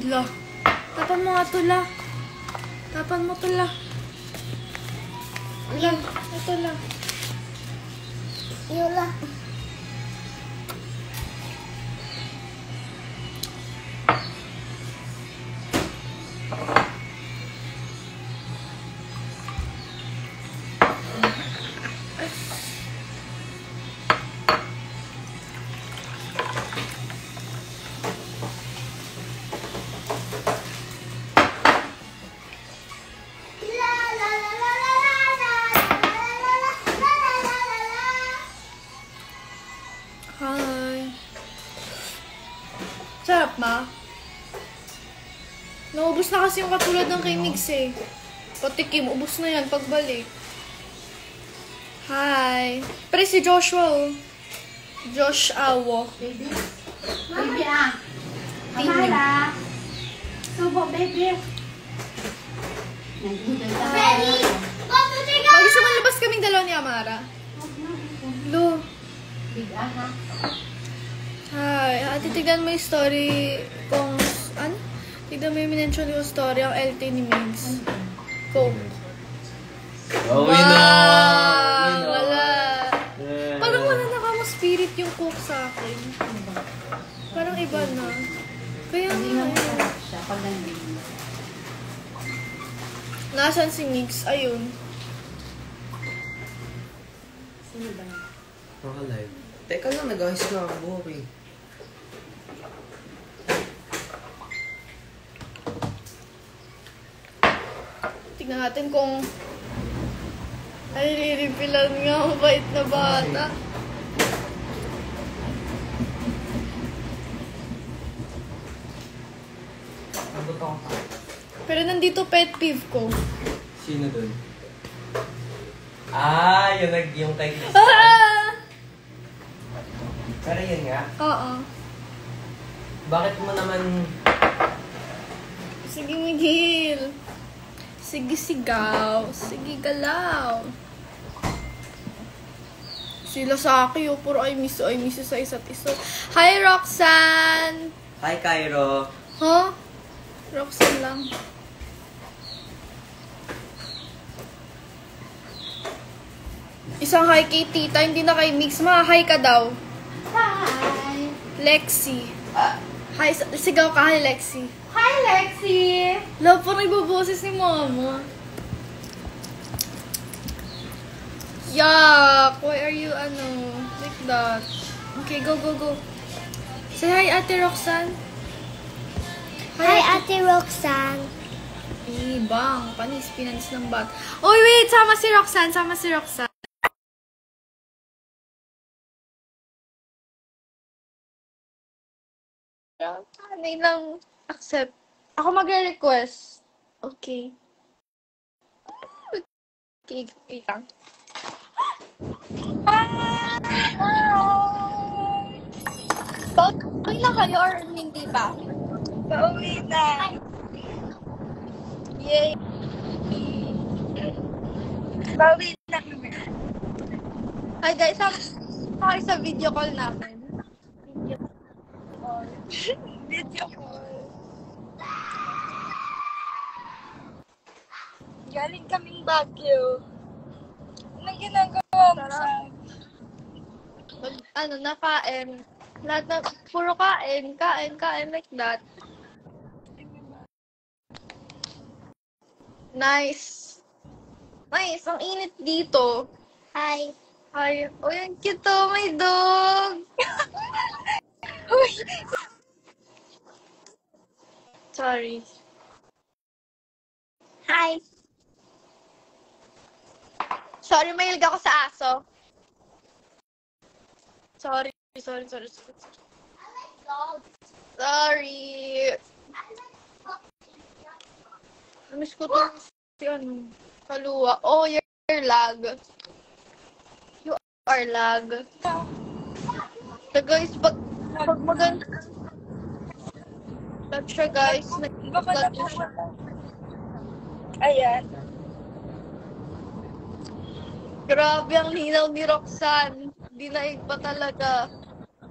La. Tapan mo nga to, la. Tapan mo to, la. La. Ito, la. Yula. Hi. Sarap, ma. Naubos na kasi yung katulad ng kay Mix eh. Patikim, ubos na yan pagbalik. Hi. Pero si Joshua oh. Josh Awo. Baby. Baby ah. Amara. Subo, baby. Baby. Mag-isa malabas kaming dalawa ni Amara. Lo. Big aha. Hi. Ate, tignan mo yung story kung... Ano? Tignan mo yung minention yung story ang LT ni Migs. Coke. Uwi na! Wala. Parang wala na kamo spirit yung Coke sa akin. Parang iba na. Kaya nga. Siya pag nandun. Nasaan si Migs? Ayun. Sino ba yun? Naka-live. Teka lang, nag-ayos na ang buhok eh. Tignan natin kung ay niliripilan nga ang bait na bata. Pero nandito pet peeve ko. Sino dun? Ah, yung kay Chris. Ah! Pero yun nga, Oo. bakit mo naman... Sige, Miguel. Sige, sigaw. Sige, galaw. Sila sa akin, oh. Puro I miss sa isa't isa. Hi, Roxanne! Hi, Cairo. Huh? Roxanne lang. Isang hi kay tita, hindi na kay Mix. Hi ka daw. Hi. Lexi. Hi, sigaw ka, hi, Lexi. Hi, Lexi. Love po, nagbuboses ni mama. Yuck! Why are you, like that? Okay, go. Say hi, Ate Roxanne. Hi, Ate Roxanne. Bang, panis, pinanis ng bat. Uy, wait! Sama si Roxanne. Ano lang accept. Ako magre-request. Okay. Okay, lang. Pauwi na kayo or hindi pa? Pauwi na. Yay! Pauwi na kami. Hi guys, hi sa video call namin. Video call. Galing kaming Baguio. Anong ginagawa mo sa... Nakain. Lahat na, puro kain like that. Nice. Ang init dito. Hi. Hi. Oh, yung cute oh, may dog. Sorry. Hi. Sorry, mahilig ako sa aso. Sorry. Sorry. Namiss ko to si Kaluwa. Oh, you're lag. You are lag. So guys, pag maganda lag siya guys. Nag-lag siya. Ayan. Grabe ang linaw ni Roxanne. Dinaig pa talaga.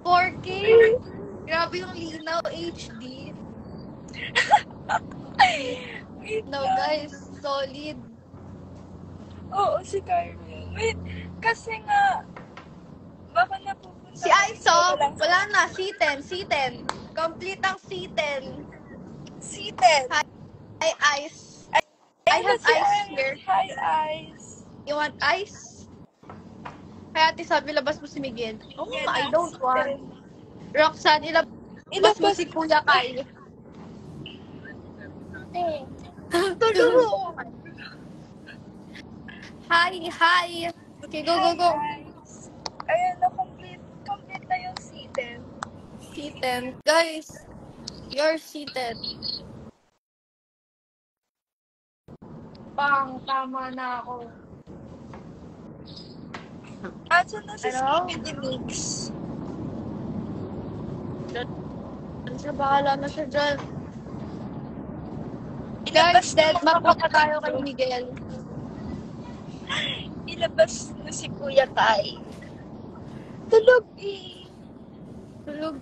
4K. Grabe yung linaw, HD. Wait No, lang. guys. Solid. Oo, si Carmen. Wait, kasi nga, baka napupunta Si kami sa Aiso, walang wala na. C10. C10. Complete ang C10. seated. Hi, Ice. I Ayun na have si ice Anne. here. Hi, Ice. You want ice? Kaya ate sabi, labas mo si Miguel. Oh, Yan I na, don't want. seated. Roxanne, ilabas mo Ilabas si Kuya Kai. Tulog. Hi, hi. Okay, go, go, Hi, go. Ice. Ayan na, complete na yung seated. C10. Guys, you're seated. Tama na ako. Aso na si Hello? Skippy Mix. Siya, bahala na siya dyan. Ilabas Guys, dead na mat mga muna tayo kay kapatid. Miguel. Ilabas na si Kuya Kai. Tulog eh. Tulog.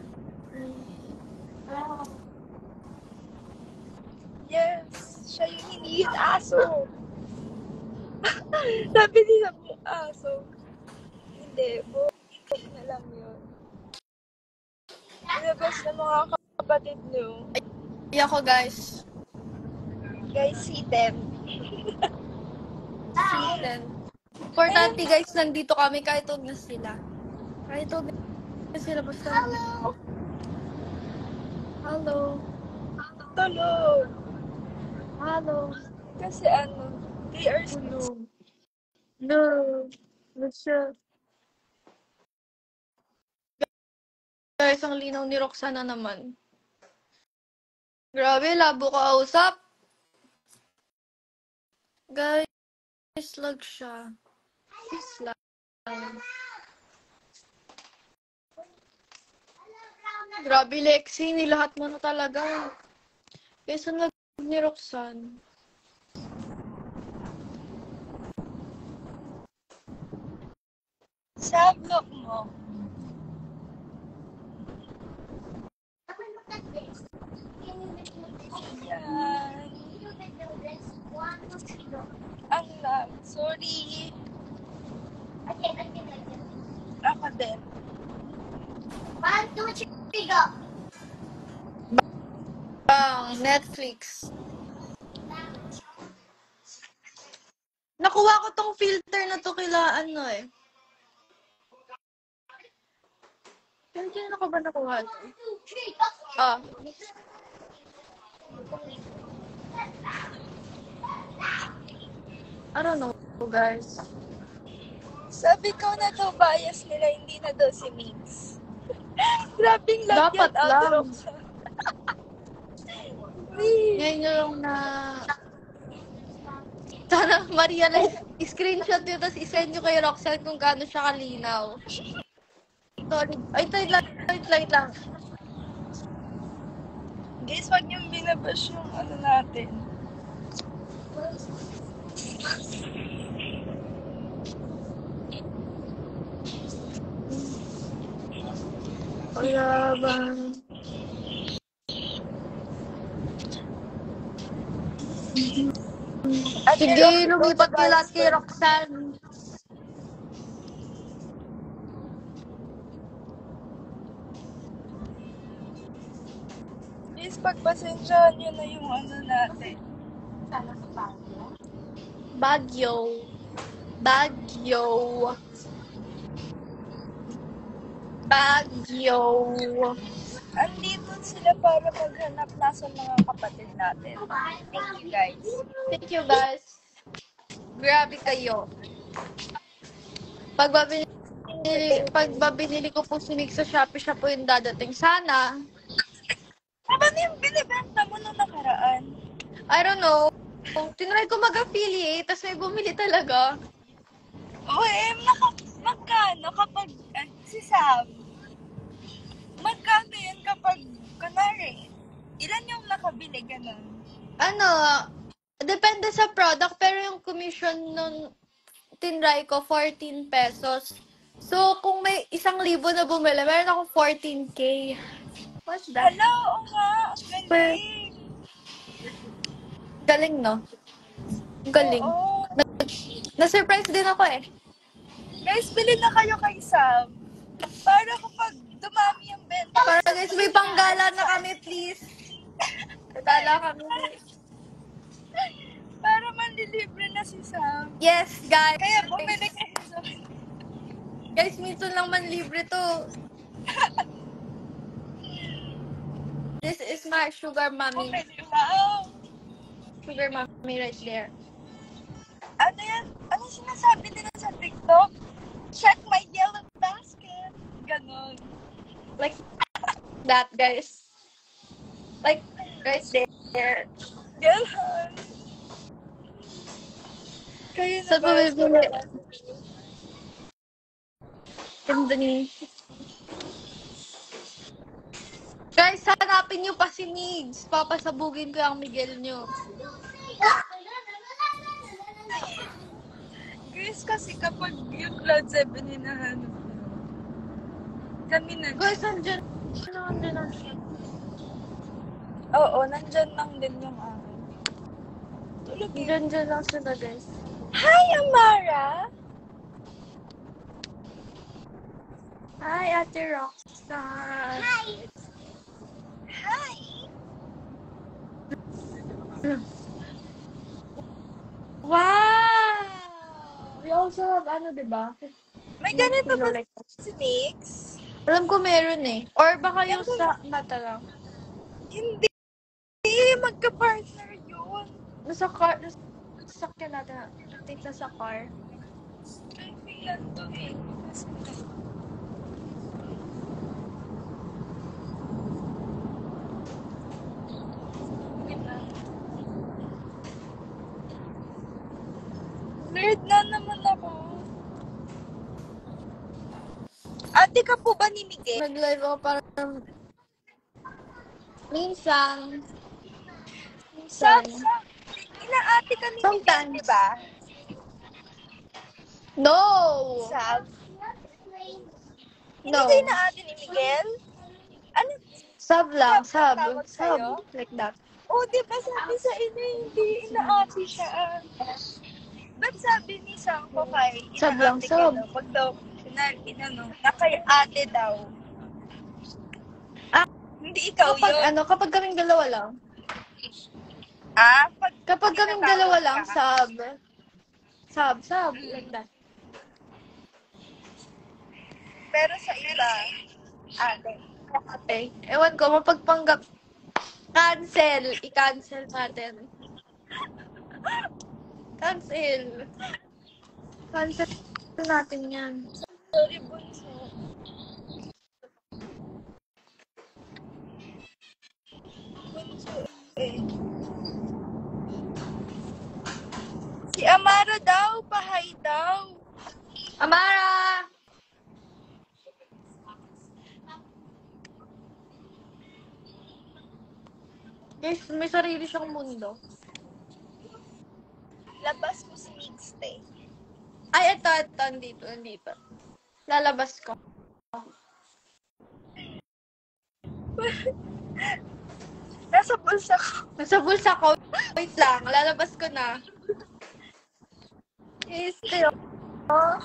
Yes, siya yung hinihit aso. Sabi nila mo aso. Hindi, buhok na lang yun. Ilabas na mga kapatid nyo. Ay, ako, guys. Guys, see them. C10. Importante, guys, nandito kami kahit huwag na sila. Kahit huwag na sila, basta nandito. Hello. Tulog. Hello. Kasi ano, they are Tulog. No. No, siya. Guys, ang linaw ni Roxana naman. Grabe, labo ka usap. Guys, lag siya. Please lang. Grabe, Lexi, nilahat mo na talaga. Guys, ang lag ni Roxanne. sablok mo. Yan. Ang lag. Sorry. Ako din. Netflix. Nakuha ko tong filter na to kila ano eh. Kailan ko ba nakuha to? Ah. I don't know, guys. Sabi ko na daw bias nila, hindi na daw si Mix. Grabing lag Dapat yan, lang. Roxanne. Wait. Ngayon nyo lang na... Sana, Maria, screenshot nyo, tapos isend nyo kay Roxanne kung gaano siya kalinaw. Sorry. Ay, light lang. Guys, wag niyong binabash yung ano natin. Wala ba? At Sige, lumipat kayo lahat kay Roxanne. Please, pagpasensyahan nyo na yung ano natin. Baguio. Andito sila para maghanap na sa mga kapatid natin. Thank you, guys. Thank you, guys. Grabe kayo. Pag babinili ko po si Nick sa Shopee, siya po yung dadating. Sana. Ano yung binibenta mo nung nakaraan? I don't know. Tinry ko mag-affiliate, tapos may bumili talaga. Magkano kapag, si Sam, magkano yun kapag, kunwari, ilan yung nakabili, ganun? Ano, depende sa product, pero yung commission nung tinry ko, 14 pesos. So, kung may 1,000 na bumili, meron akong 14K. What's that? Hello, oo nga, ang galing. Galing, no? Galing. Oo. Na-surprise din ako eh. Guys, bilhin na kayo kay Sam. Para kapag dumami yung benta. Para guys, may panggala na kami, please. Gala kami. Para manlilibre na si Sam. Yes, guys. Kaya bumili kayo sa... Guys, minsan lang man libre to. This is my sugar mommy. Bumili. Wow. Sugar mommy right there. Ano yan? Ano sinasabi nila sa TikTok? Check my yellow basket. Ganon. Like that, guys. Like right there. Ganon. Kayo na Sa ba? pabibili. Ganda. Guys, hanapin nyo pa si Migs. Papasabugin ko yung Miguel nyo. Guys, kasi kapag yung Cloud 7 hinahanap mo, kami na. Guys, andyan na siya. Oo, nandyan lang din yung akin. Tulog eh. Andyan lang sila, guys. Hi, Amara! Hi, Ate Roxanne. Hi! Wow! We also have, diba? May ganito ba Like, si Mix? alam ko meron eh. Or baka yung sa mata lang. Hindi! Magka-partner yun. Nasa car, nasa sakyan natin. I think nasa car. Ay, filan to eh. Nerd na naman ako. Ate ka po ba ni Miguel? Nag-live ako parang minsan. Sam, inaate ka ni Miguel, Sometimes. di ba? No! Sam? Hindi No. kayo inaate ni Miguel? Ano? Sub lang, Sub sub. ang tawag sa'yo? Sub. Like that. Oh, di ba sabi sa inyo hindi inaate siya? Ba't sabi ni Sam ko kay Sub lang, inaate sub. ka daw? Pag daw, na kay ate daw. Ah, Hindi ikaw yun. kapag kaming dalawa lang. Kapag kaming tinatawag dalawa lang, ka. sub. Like that. Pero sa iba, ate. Okay. Ewan ko, mapagpanggap. Cancel. I-cancel natin. Cancel. Cancel natin yan. Sorry, bunso. Bunso eh. Si Amara daw, pahay daw. Amara! Guys, may sarili siyang mundo. Labas mo si Mixte. Ay, ito. Andito. Lalabas ko. Nasa bulsa ko. Nasa bulsa ko. Wait lang, lalabas ko na. Este, oh.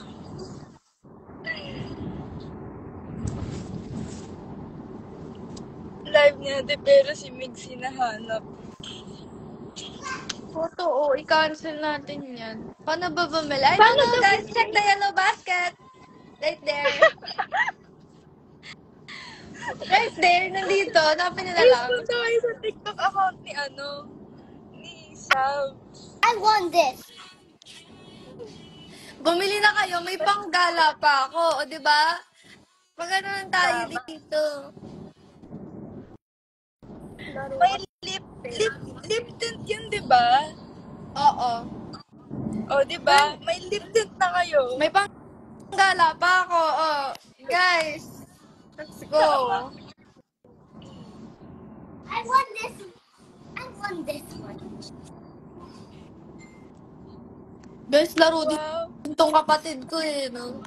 Live niya, pero si Mix hinahanap. Oo, i-cancel natin yan. Paano ba bumili? I don't know, guys. Check the yellow basket. Right there. Right there, nandito. Hanapin nila Please, lang. punta kayo sa TikTok account ni Sam. I want this. Bumili na kayo. May panggala pa ako. O, diba? Magano lang tayo Tama. dito. May lip tint yun, di ba? Oo. O, di ba? May lip tint na kayo. May panggala pa ako. Oh, guys. Let's go. I want this. I want this one. Guys, laro din Wow. tong kapatid ko eh, no?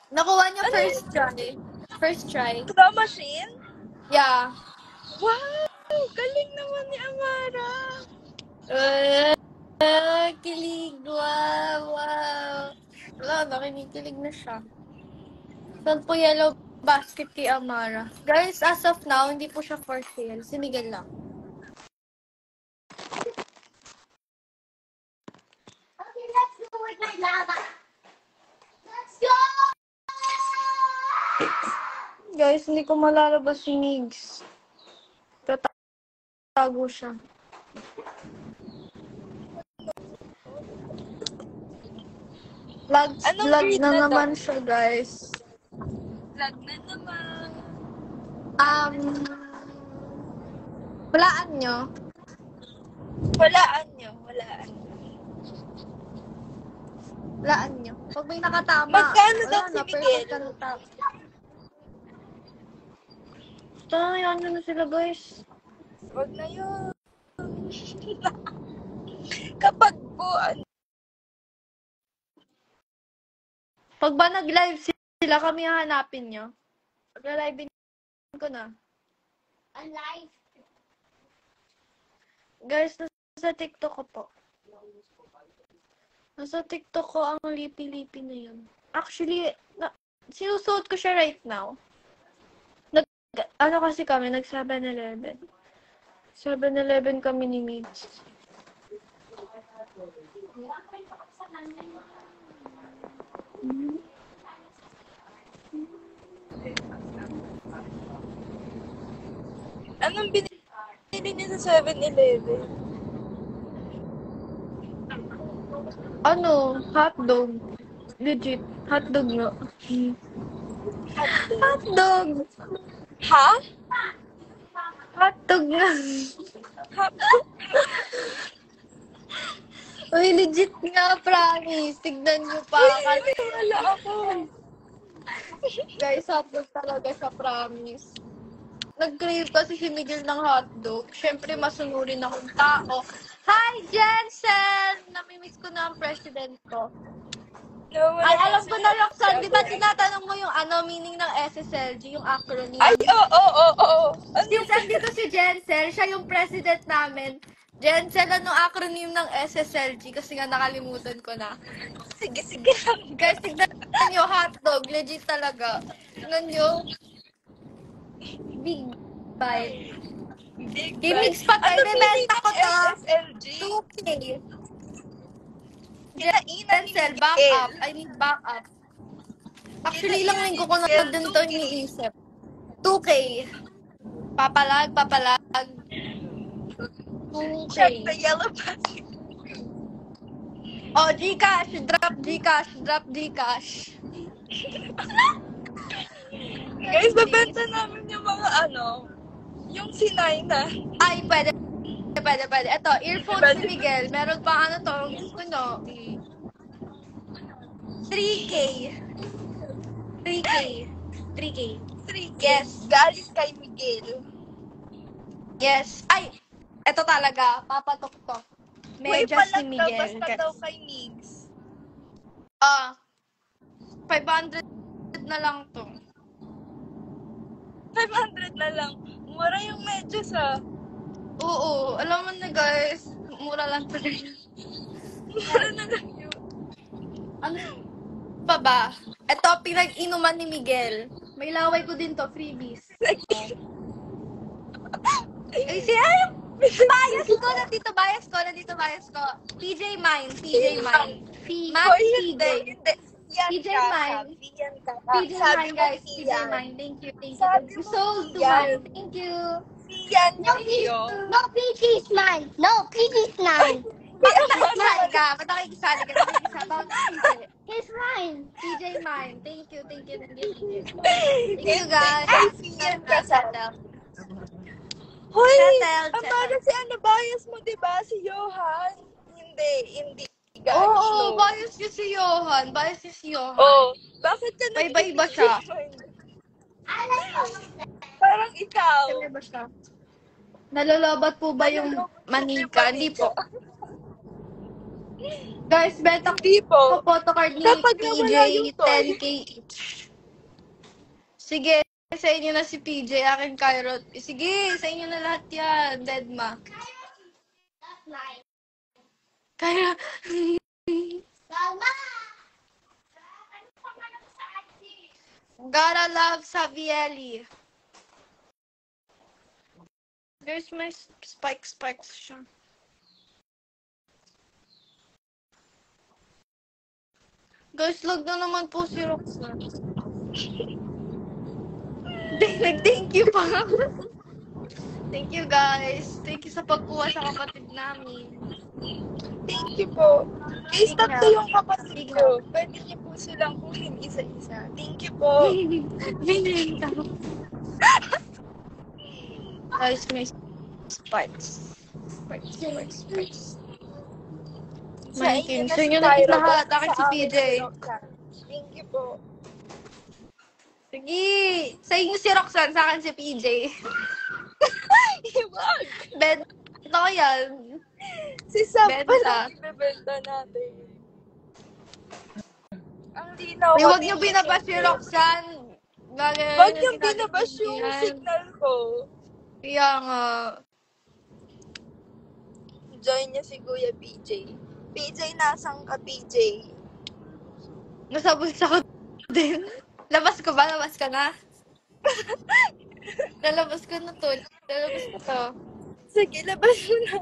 Nakuha niya first try. First try. Claw machine? Yeah. Wow! Galing naman ni Amara. Kilig. Wow. Wala na, kinikilig na siya. Saan po yellow basket kay Amara? Guys, as of now, hindi po siya for sale. Si Miguel lang. Okay, let's go with my lava. Let's go! Guys, hindi ko malalabas si Migs. Tatago siya. Anong Lag grade na na to? naman siya, guys. Lag na naman. Walaan nyo. Walaan nyo. Walaan. Walaan nyo. Pag may nakatama, Magkano wala daw na, si Miguel? perfect ka na tao. Yan na sila, guys. Wag na yun. Kapag po, Pag ba nag-live sila, kami hahanapin nyo. Pag-live ko na. Alive. Guys, nasa TikTok ko po. Nasa TikTok ko ang lipi-lipi na yun. Actually, sinusuot ko siya right now. Ano kasi kami, nag 7-Eleven. 7-Eleven kami ni Migs. anong binili niyo sa 7-Eleven? Ano? Hotdog. Legit. Hotdog nga. Hotdog. Hotdog! Ha? Hotdog nga. Uy, legit nga, promise. Tignan nyo pa. Wala ako. Guys, hotdog talaga siya, promise. Nag-crave kasi si Miguel ng hotdog. Siyempre, masunurin akong tao. Hi, Jensen! Namimiss ko na ang president ko. No, wala Ay, alam kasi ko na, Roxanne. Di ba sabi. tinatanong mo yung meaning ng SSLG, yung acronym? Ay, oo. Ano Since andito si Jensen, siya yung president namin. Jensen, anong acronym ng SSLG? Kasi nga nakalimutan ko na. Sige. Guys, tignan nyo, hotdog. Legit talaga. Tignan nyo. Big bite. Big Gimmicks bite. pa tayo. Ano Bebenta meaning ko ng to. SSLG? 2K. Kinainan ni Jensen, back Miguel. up. I need back up. Actually, ilang linggo ko na din to iniisip. 2K. Papalag. 2K. Check the yellow basket. Oh, Gcash. Drop Gcash. Guys, babenta namin yung mga yung sinay na. Ay, pwede. Ito, earphone si Miguel. Meron pa gusto nyo. 3K. 3K. Yes. Galing kay Miguel. Yes. Ay, ito talaga. Papatok to. Uy, Medyas palag ni daw, Miguel. basta daw kay Migs. 500 na lang to. 500 na lang. Mura yung medyas Oo, alam mo na guys. Mura lang to. Mura na lang yun. Ano pa ba? Ito, pinag-inuman ni Miguel. May laway ko din to, freebies. Ay, siya bias ko. Nandito bias ko. PJ Mine. Hoy, hindi. Yan PJ ka, Mine. sabi yan ka. PJ Sabi Mine, mo guys. si PJ yan. Mine. Thank you. Sabi You mo sold si to yan. mine. Thank you. Si yan No, yung iyo. PG's mine. No, PG's mine. Bakit nakikisali ka? Ba't nakikisali ka? Bakit PJ? He's mine. PJ Mine. Thank you. Thank you, guys. Si yan ka, Settle. Hoy, Settle. Amara, si bias mo, diba? Si Johan. Hindi. Oo, bias niya si Johan. Oh, bakit ka May iba-iba siya. Parang ikaw. Siyempre ba siya? Nalalabat po ba yung manika? Hindi po. Guys, beta Hindi ko po. photocard ni Kapag PJ nawala yung toy. 10K each. Sige, sa inyo na si PJ, akin Cairo. Sige, sa inyo na lahat yan, Deadma. That's mine. Cairo. Mama! Gotta love Savielli. There's my spikes siya. Guys, lag na naman po si Roxanne. Nag-thank you pa. Thank you, guys. Thank you sa pagkuha sa kapatid namin. Thank you po. Guys, Sige tatlo na. yung kapatid Sige ko. Pwede niyo po silang kuhin isa-isa. Thank you po. Binenta mo. Guys, may spikes. Spikes. Sa inyo na Sa si inyo na Cairo, lahat. basta Akin si sa akin PJ. si Roxanne. Thank you po. Sige. Sa inyo si Roxanne, sa akin si PJ. Iwag! Benta ko yan. Si Sam Benta. pala ibebenta natin. Ang linaw Ay, ko huwag din niyo ni binabas si Angel. Roxanne. Wag niyong binabas yung signal ko. Kaya nga. Join niya si Kuya PJ. PJ, nasang ka PJ? Nasa bulsa ko din. Labas ko ba? Labas ka na? Lalabas ko na to. Lalabas ko to. Sige, labas mo na.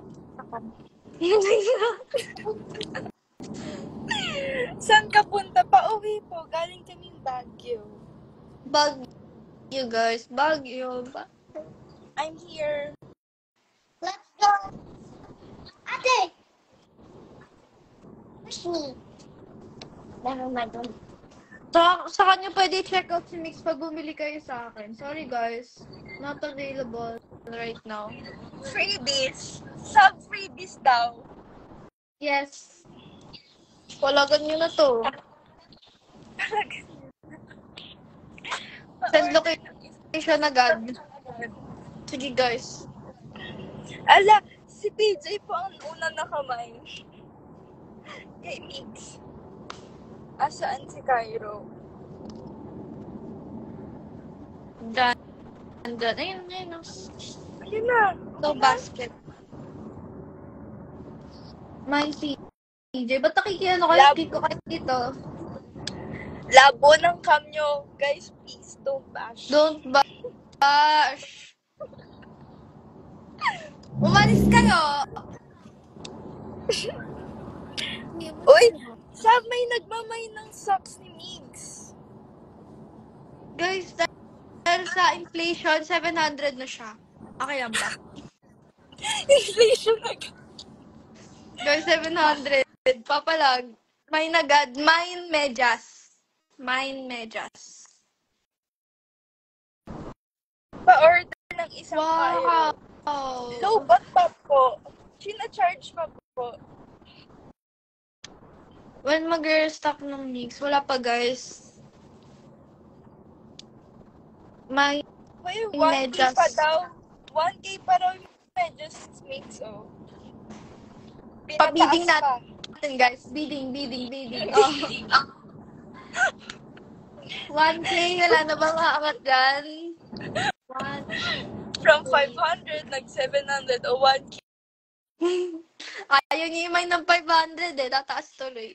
Saan ka punta? Pauwi po. Galing kaming Baguio. Baguio, guys. Baguio. I'm here. Let's go. Ate! Push me. Never mind. Sa kanya pwede check out si Mix pag bumili kayo sa akin. Sorry, guys. Not available right now. Freebies. Sub-freebies daw. Yes. Walagan nyo na to. Send location agad. Sige, guys. Ala, si PJ po ang una na kamay. Kay Mix. Asaan si Cairo? Dyan. Ayun. Ayun na. No basket. My CJ. Ba't nakikiano kayo? Lab. Skip ko kayo dito. Labo ng cam nyo. Guys, please don't bash. Don't bash. Umalis kayo. Uy, Sav, may nagmamay ng socks ni Migs. Guys, dahil sa inflation, 700 na siya. Okay lang ba? Inflation agad. Guys, 700. Papalag. May nagad. Mine medyas. Pa-order ng isang Cairo. Wow. Low-bot pa po. China-charge pa po. When mag-restock ng mix, wala pa, guys. May Uy, 1K medyas. pa daw. 1K pa raw yung medyas Mix, oh. Pabiding Pinataas pa. natin, guys. Bidding. Oh. 1K, wala na bang aangat dyan? From 500, nag-700, o 1K. Ayaw niya yung mine ng 500 eh. Tataas tuloy.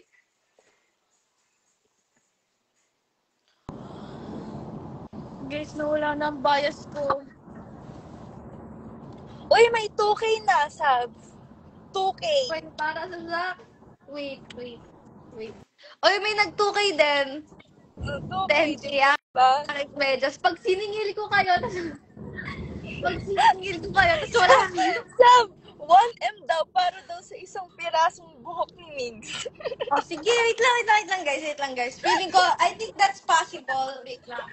Guys, nawala na ang bias ko. Uy, may 2K na, Sav. 2K. Wait, para sa Zach. Wait. Oy, may nag-2K din. 2K, 10K ah. diba? Medyas. Pag siningil ko kayo, tapos wala. Sav, 1M daw para daw sa isang pirasong buhok ni Migs. Oh, sige, wait lang, guys. Feeling ko, I think that's possible. Wait lang.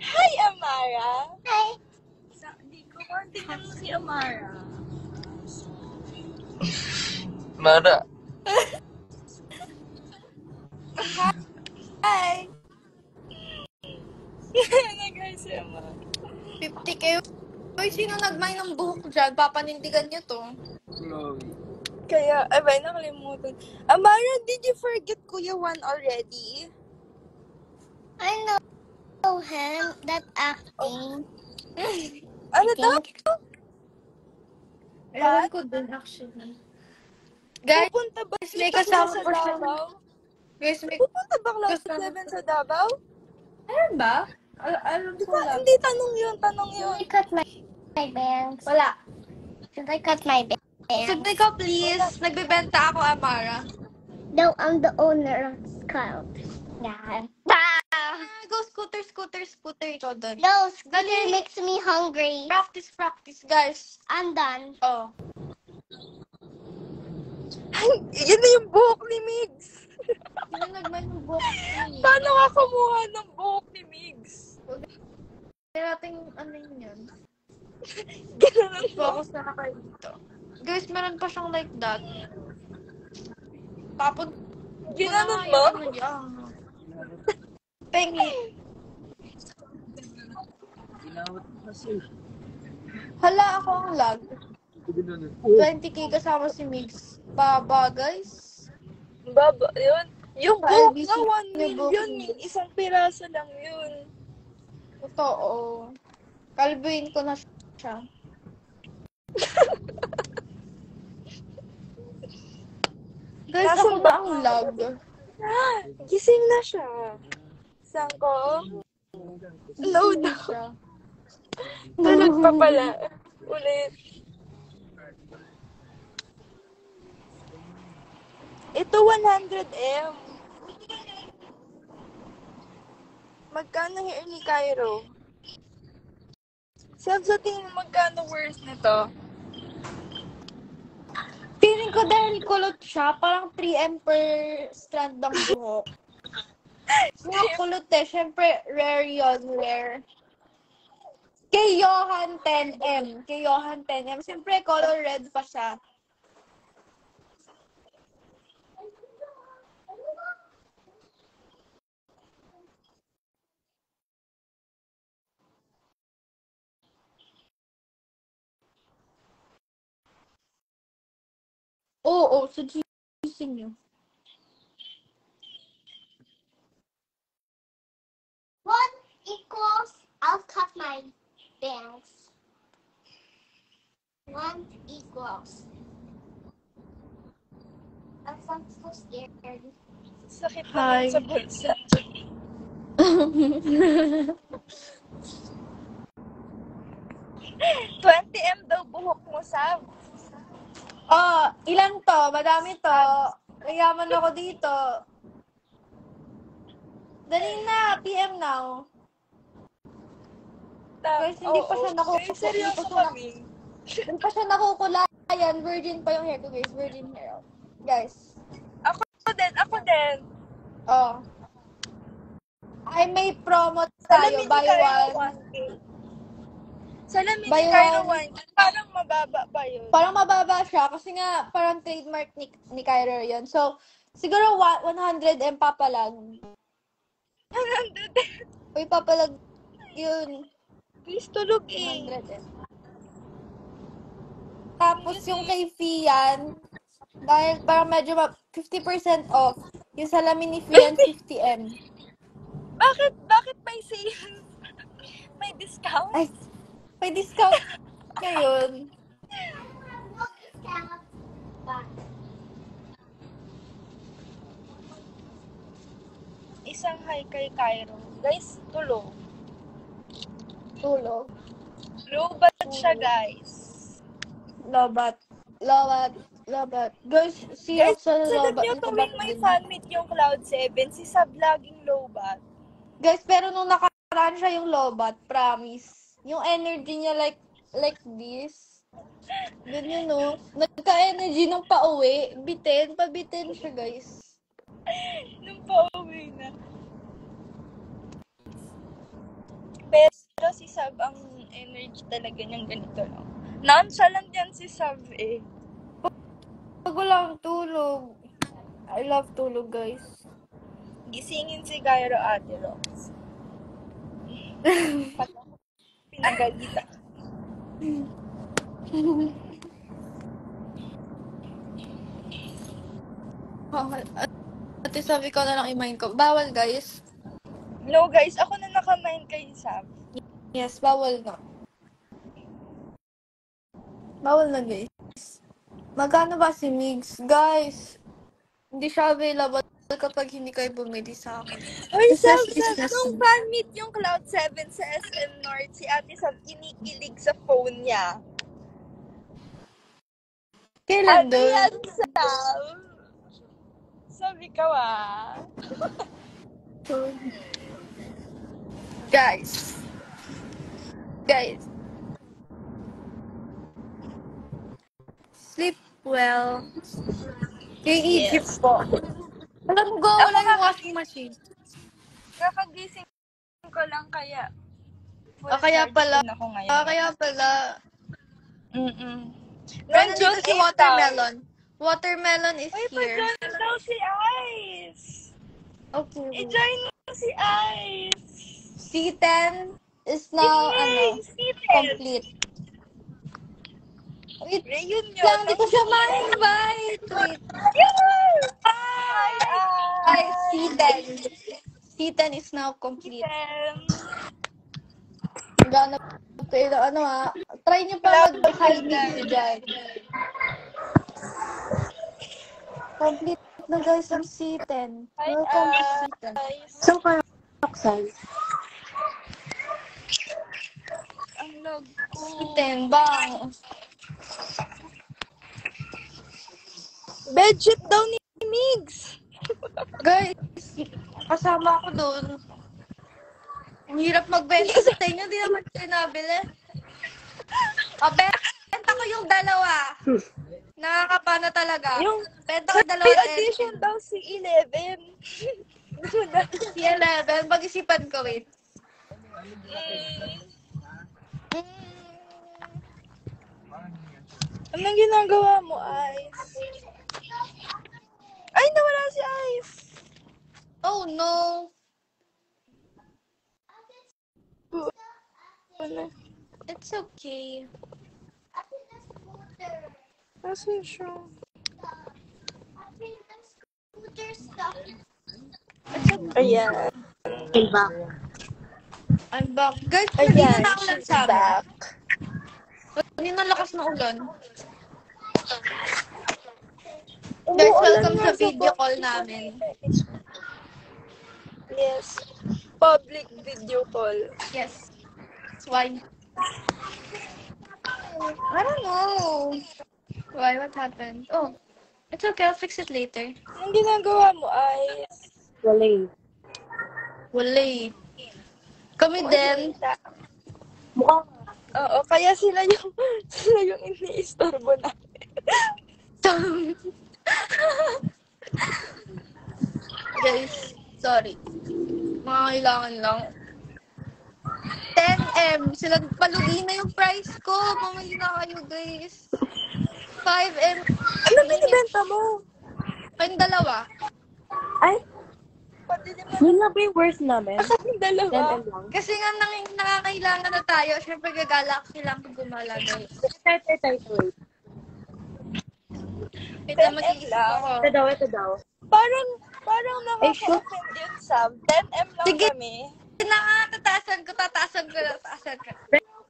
Hi, Amara. Hi. Hindi ko tingnan mo si Amara. Mara. Hi. Ano guys, si Amara? 50K. Uy, sino nagmay ng buhok dyan? Papanindigan niyo to. Chloe. Kaya, abay, nakalimutan. Amara, did you forget Kuya Juan already? I know him. That acting. Ano I daw? think. Ewan What? ko din actually. Guys, Pupunta ba may kita kuya kasama sa pa siyang... Davao? Guys, may Pupunta ba kasama Cloud7 pa. sa Davao? Meron ba? Alam Di ko ba? lang. Hindi, tanong yun, tanong Should yun. I cut my bangs? Wala. Should I cut my Sabi bangs? ko, please. Nagbibenta ako, Amara. No, I'm the owner of Scout. Yeah. Ah, go scooter, scooter, scooter. Ikaw doon. No, scooter Dali. makes me hungry. Practice, practice, guys. I'm done. Oh. Yun na yung buhok ni Migs. Sino nagmanubok? Paano ka kumuha ng buhok ni Migs? Kaya natin ano yun. Ganun mo. Focus na na kayo dito. Guys, meron pa siyang like that. Tapos, Ginanon mo? Pengi. Hala, ako ang lag. 20k kasama si Migs. Baba, guys. Baba, yun. Yung Sa buhok LBC nga, 1 yung buhok million. ni Migs. Isang piraso lang yun. Totoo. Kalbuin ko na siya. Guys, Nasaan ako ba? na ang lag. Gising na siya. Saan ko? Load. Siya. Tulog pa pala. Ulit. Ito 100M. Magkano hair ni Cairo? Sab sa tingin mo magkano worth nito? Feeling ko dahil kulot siya, parang 3M per strand ng buhok. Mga kulot eh. Siyempre, rare yun, rare. Kay Johan 10M. Kay Johan 10M. Siyempre, color red pa siya. Oo, sa GC niyo. One equals, I'll cut my bangs. One equals. I'm so scared. Sakit Hi. naman sa bulsa. 20M daw buhok mo, Sab. Oh, ilan to? Madami to. Mayaman ako dito. Dali na, PM now. Guys, hindi pa siya Guys, seryoso kami. Hindi pa siya nakukulayan. Virgin pa yung hair ko, guys. Virgin hair. Oh. Guys. Ako din. Oh. Ay, may promo tayo. Salamin ni Buy Cairo one. 1K. Salamin Buy ni Cairo one. 1K. Parang mababa pa yun. Parang mababa siya kasi nga parang trademark ni Kyra yun. So, siguro 100M papalag. 100. Uy, papalag yun. Please tulog eh. 100M. Tapos yung kay Fian, dahil parang medyo 50% off. Yung salamin ni Fian, 50M. Bakit may sale? May discount? Ay, may discount ngayon. Isang hi kay Cairo. Guys, tulog. Tulog. Lobat siya, guys. Lobat. Guys, si Guys, Roxanne alam Lobat. nyo, tuwing may fan meet yung Cloud7, si Sab laging Lobat. Guys, pero nung nakaraan siya yung Lobat, promise. Yung energy niya like this. Ganyan, no? Nagka-energy nung pauwi. Pabitin siya, guys. Nung pauwi na. Pero si Sab, ang energy talaga niyang ganito lang. Nonchalant yan si Sab eh. Pag walang tulog. I love tulog, guys. Gisingin si Cairo Ate Rox. Pinagalitan. Ate, sabi ko na lang i-mind ko. Bawal, guys. No, guys. Ako na nakamain kay Sam. Yes, bawal na. Bawal na, guys. Magkano ba si Migs? Guys, hindi siya available kapag hindi kayo bumili sa akin. Uy, This Sam, is Sam. business. Nung fan meet yung Cloud 7 sa SM North, si Ate Sam kinikilig sa phone niya. Kailan Ano doon? yan, Sam? Sabi ka Guys. Sleep well. Kay Egypt po. Alam mo, wala yung washing machine. Kakagising ko lang kaya. Kaya pala. Ako ngayon. Kaya pala. Pero nandito Nandiyon si Watermelon. Watermelon is Uy, here. pa-join daw si Ice. Okay. I-join mo si Ice. C10 is now, complete. Wait Reunion. lang, di ko siya ma-invite. Wait. Hi, Ay, Ice. C10. C10 is now complete. Gano'n pero try nyo pa mag-hide dito dyan. Complete na guys ang C10. Hi, Welcome to C10. Ice. So, parang Roxanne. Ang log ko. C10, bang. Bedsheet daw ni Migs. Guys, kasama ako doon. Ang hirap magbenta sa inyo, di naman kayo nabili. Benta ko yung dalawa. Nakakapana talaga. Yung benta ko dalawa. May audition daw si 11. Si 11, pag-isipan ko, wait. Anong ginagawa mo, Ice? Ay, nawala si Ice. Oh no. It's okay. Nasaan siya? Ayan. Diba? I'm back. Guys, Ayan, kanina na ulan she's sa amin. back. Kanina lakas ng ulan. Guys, welcome sa video call namin. Yes. Public video call. Yes. That's why. I don't know. Why? What happened? Oh, it's okay. I'll fix it later. Anong ginagawa mo, Ice? Galing. Wala eh. Kami din. Mukhang Oo, kaya sila yung iniistorbo na. Guys, sorry. Mga kailangan lang. 10M. Sila, palugi na yung price ko. Mamali na kayo, guys. 5M. Ano binibenta mo? Kayong dalawa. ay, Pati naman yun na ba yung worth namin? ang dalawa. 10 lang. Kasi nga nakakailangan na tayo. Siyempre, gagalaxy lang gumala, guys. Wait. Wait na, mag-iisip lang. ako. Ito daw. Parang Ay, shoot. nakaka-offend yun, Sam. 10M lang Sige. kami. Tataasan ko.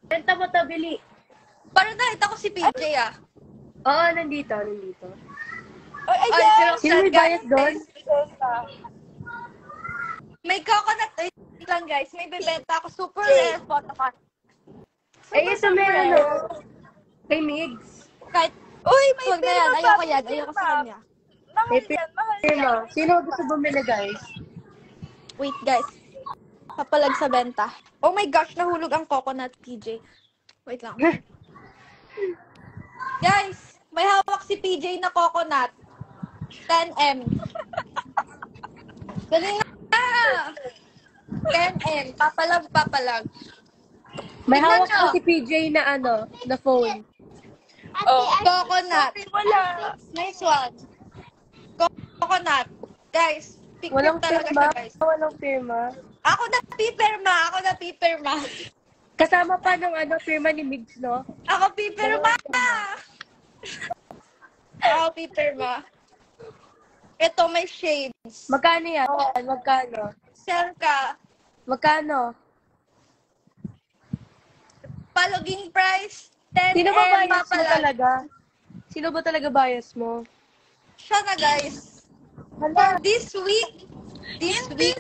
Benta mo to, Bili. Parang nakita ko si PJ, ah. Oo, nandito. Ay, Ay, ayan! pero Sino may bayad doon? May coconut oil lang, guys. May bebenta ako. Super rare photocard. Ay, ito may kay Migs. Kahit, Uy, may huwag na yan. pirma Ayoko pa. yan. Ayoko sa kanya. Mahal May yan, mahal Pirma. yan. Sino gusto bumili, guys? Wait, guys. Kapalag sa benta. Oh my gosh, nahulog ang coconut, PJ. Wait lang. Guys, may hawak si PJ na coconut. 10M. Dali na! 10M. Papalag. May Tingnan hawak nyo. ko si PJ na na phone. Oh, Coconut. wala. Nice one. Coconut. Guys, pick Walang talaga pirma. siya, guys. Walang pirma. Ako na pipirma. Kasama pa ng firma ni Migs, no? Ako pipirma. Ito may shades. Magkano yan? Oo. Magkano? Sell ka. Magkano? Paloging price, 10 Sino ba M bias mo papalag. talaga? Sino ba talaga bias mo? Siya na, guys. For Hala, this week,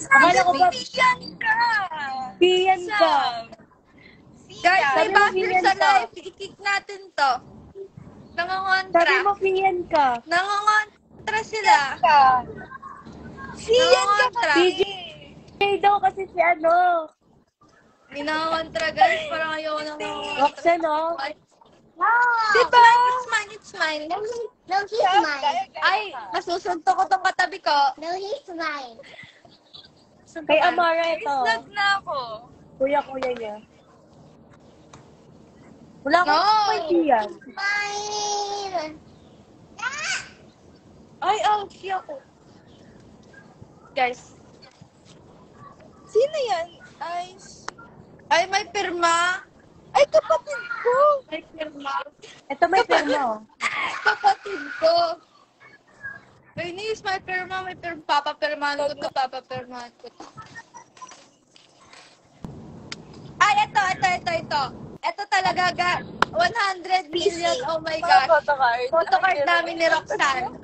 akala ko ba Siyan ka! piyan ka? guys, may Sabi mo, basher Vivian sa ka. live. I-kick natin to. Nangongontra. Sabi mo, piyan ka. Nangongontra sila. Ka. Siyan ka Nangongontra. kasi. Hey daw kasi si ano. Nangongontra, guys. Parang ayoko nang nangongontra. Roxanne, oh. No. Diba? It's mine. No, he's mine. Ay, masusunto ko tong katabi ko. No, he's mine. Kay Amara ito. Islag na ako. Kuya niya. Wala akong No. idea. Mine. Ay, ouchie ako. Guys. Sino yan? Ay, may pirma. Ay, kapatid ko. May pirma. Ito may pirma, oh. Kapatid ko. Ay, nis, may pirma. May pirma. Papapirmahan ko to. Papapirmahan ko to. Ay, ito. Ito talaga, 100 million. Oh my Mga gosh. photocard. Photocard namin ni Roxanne.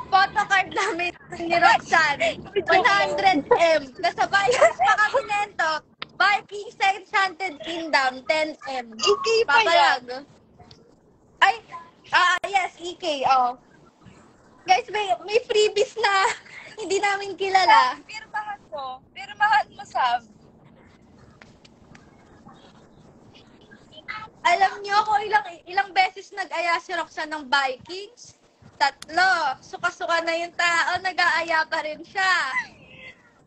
Photocard namin ni Roxanne. 100M. Kasabay pa kami nento. Vikings Enchanted Kingdom, 10M. EK pa yan. Papalag. Ay, yes, EK, oh. Guys, may freebies na hindi namin kilala. Pirmahan mo. Pirmahan mo, Sam. Alam niyo kung ilang beses nag-aya si Roxanne ng Vikings? 3. Suka-suka na yung tao, nag-aaya pa rin siya.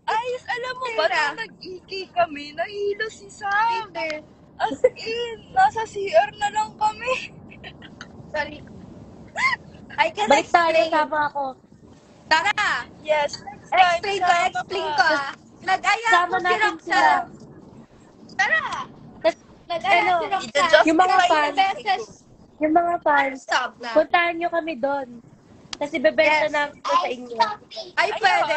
Ayos, alam mo ba, Tira. nung nag-EK kami, nahilo si Sam. Peter, As in, nasa CR na lang kami. sorry. I can Balik tayo, explain. sama ako. Tara! Yes, next time. Explain ko. Nag-aya Sama po si natin Roxanne. Tara! Tas, Nag-aya ano, si Roxanne. ito-just yung mga Ilang fans. beses. yung mga fans, Stop na. puntahan nyo kami doon. Kasi bebenta Yes. namin ito sa inyo. Ay, pwede.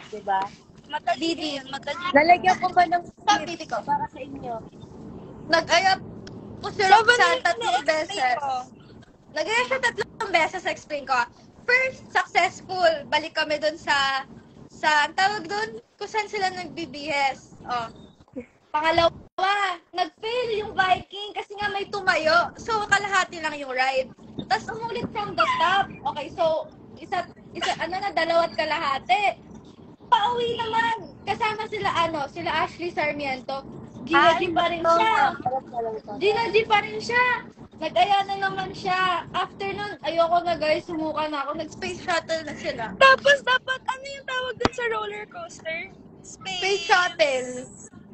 Diba? Matali Didi. yan, matali. Lalagyan ko ba ng Stop, script Didi ko. para sa inyo? Nag-aya po si Roxanne 3 beses. Nag-aya siya 3 beses, explain ko. First, successful. Balik kami dun sa ang tawag dun, kung saan sila nagbibihis. Oh. Pangalawa, nag-fail yung Viking kasi nga may tumayo. So, kalahati lang yung ride. Tapos, umulit from the top. Okay, so, dalawat kalahati. Pauwi naman. Kasama sila Ashley Sarmiento. Gina G pa rin siya. Gina G pa rin siya. Nag-aya na naman siya. After nun, ayoko na guys, sumuka na ako. Nag-space shuttle na sila. Tapos, dapat, ano yung tawag dun sa roller coaster? Space shuttle.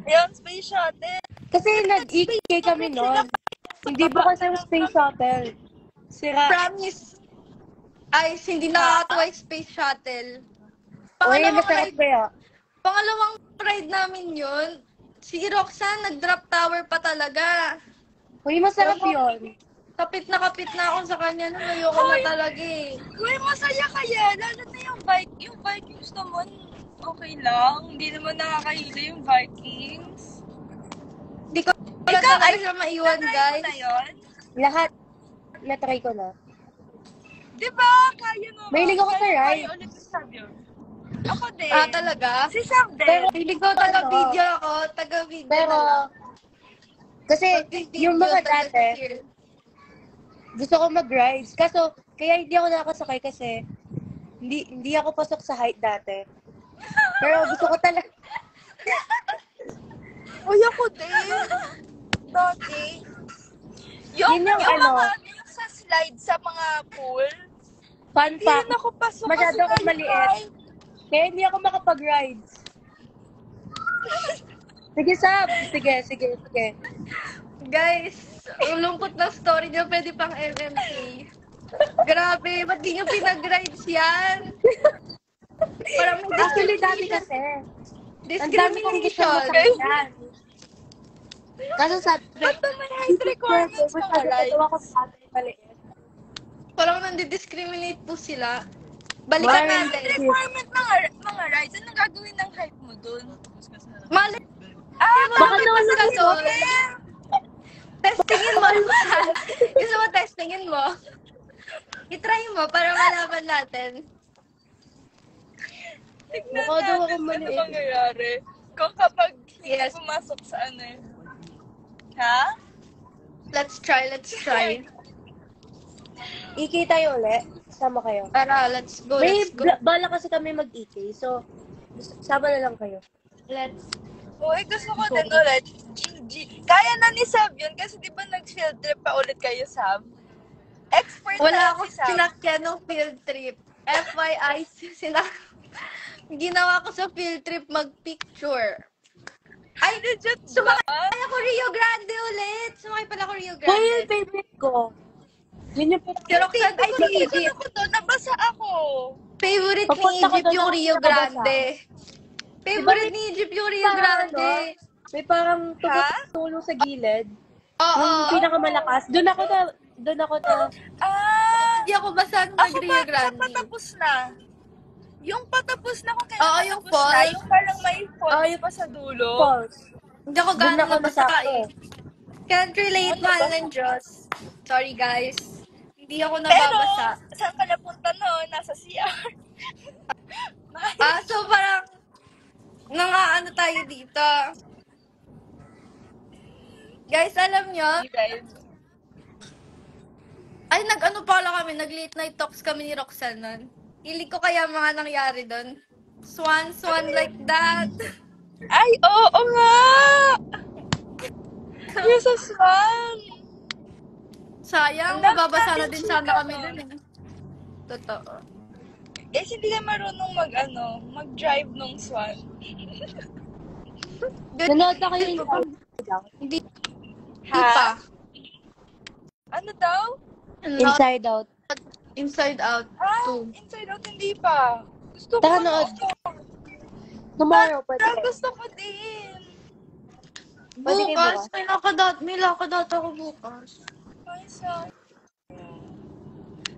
Ayun, space shuttle. Kasi nag-EK kami noon. Hindi ba kasi yung space shuttle? Sira. Promise. Ay, hindi nakakatuwa yung space shuttle. Uy, Pangalawang masarap ride, kaya. pangalawang ride namin yun. Si Roxanne, nag-drop tower pa talaga. Uy, masarap yun. Kapit na ako sa kanya nung ayoko na talaga eh. Uy, masaya kaya. Lalo na yung Vikings naman, okay lang. Hindi naman nakakahilo yung Vikings. Hindi ko na talaga siya maiwan, Na-try mo guys. na yun? Lahat, na-try ko na. Di ba? Kaya mo. Mahilig ako sa Kaya ride. ulit si Sam yun. Ako din. Talaga? Si Sam din. Pero, Hilig ko taga-video ako, taga-video pero, na lang. kasi Mag-video, yung mga dati, taga-cheer. gusto ko mag-rides. Kaso, kaya hindi ako nakasakay kasi hindi ako pasok sa height dati. Pero gusto ko talaga. Uy, ako din. Dati. Yun yung ano, yung sa slide sa mga pool. fun Hindi fact. rin ako pasok Masyado akong maliit. Kaya hindi ako makapag-rides. Sige, Sab. Sige. Guys, ang lungkot na story niyo, pwede pang MMK. Grabe, ba't di niyo pinag-rides yan? Parang may Actually, dati kasi. Ang dami kong gusto discrimination. masakyan. Kaso sabi, Ba't naman height requirements mga rides? ako sa atin maliit. Parang nandidiscriminate po sila. Balikan Mars. natin. Requirement mga rides. Anong gagawin ng hype mo dun? Mali. Baka Bakit naman mas ka nag-gusto. doon? Testingin mo. Gusto mo testingin mo? I-try mo para malaman natin. Tignan Mukha daw natin ako ano maliit. mangyayari. Kung kapag hindi Yes. pumasok sa ano eh. Ha? Let's try. EK tayo ulit. Sama kayo. Tara, let's go. May Let's go. bala kasi kami mag-EK. So, sama na lang kayo. Let's. Uy, gusto ko din ulit. GG. Kaya na ni Sab yun kasi di ba nag-field trip pa ulit kayo, Sab? Expert Wala na akong si Sab. sinakyan ng field trip. FYI, ginawa ko sa field trip mag-picture. Ay, legit ba? Sumakay ako Rio Grande ulit. Sumakay pala ako Rio Hoy, yung Grande. favorite ko. Yun yung Si Roxanne Ay, ko ni nakikita Egypt. ko doon. Nabasa ako. Favorite ni Papunta ko Egypt doon, yung ako Rio nakabasa. Grande. Favorite ni Egypt yung Rio Parang Grande. May parang Ha? tumutulong sa gilid. Oo. Yung pinakamalakas. Doon ako na, Ah! Hindi ako basta Ako nag-Rio ba, sa Grande. patapos na? Yung patapos na kung kailan Oo, yung patapos na. falls. Yung parang may falls Ah, yung pa sa dulo. falls. Hindi ako Doon gano'n ako nabasa nasako. eh. Can't relate, Ano mahal ba? ng Diyos. Sorry guys. Hindi ako Pero, nababasa. saan ka napunta noon? Nasa CR. So parang, ano tayo dito. Guys, alam nyo, Guys. ay nag-ano pala kami, nag-late night talks kami ni Roxanne nun. Hilig ko kaya mga nangyari doon. Swan like that. Ay, oo nga! You're so swan! Sayang, Ang dami mababasa na natin din sana chika kami nun. dun eh. Totoo. Eh, hindi ka marunong mag-drive nung swan. Nanood na kayo yung Hindi Ha? pa. Ano daw? Inside Out. Inside Out Ah, 2. Inside Out hindi pa. Gusto ko Tara, nood. manood. Tomorrow, pwede. Parang gusto ko din. Pwede kayo Bukas, bukas. may lakad ako bukas. Ay, sayang.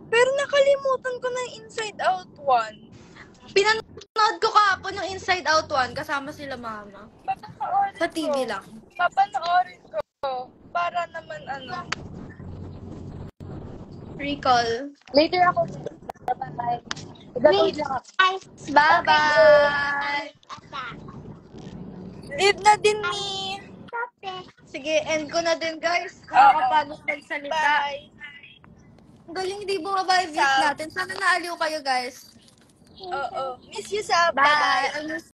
Pero nakalimutan ko na yung Inside Out 1. Pinanood ko kahapon yung Inside Out 1 kasama sila mama. Papanoorin Sa TV ko. lang. Papanoorin ko. Para naman Recall. Later ako. Bye-bye. Magagawin lang ako. Bye-bye! Leave na din ni. Sige, end ko na din guys. Nakakapagod magsalita. Bye. Ang galing hindi bumaba yung views natin. Sana naaliw kayo guys. Oo. Miss you, Sab. Bye! Bye-bye. I miss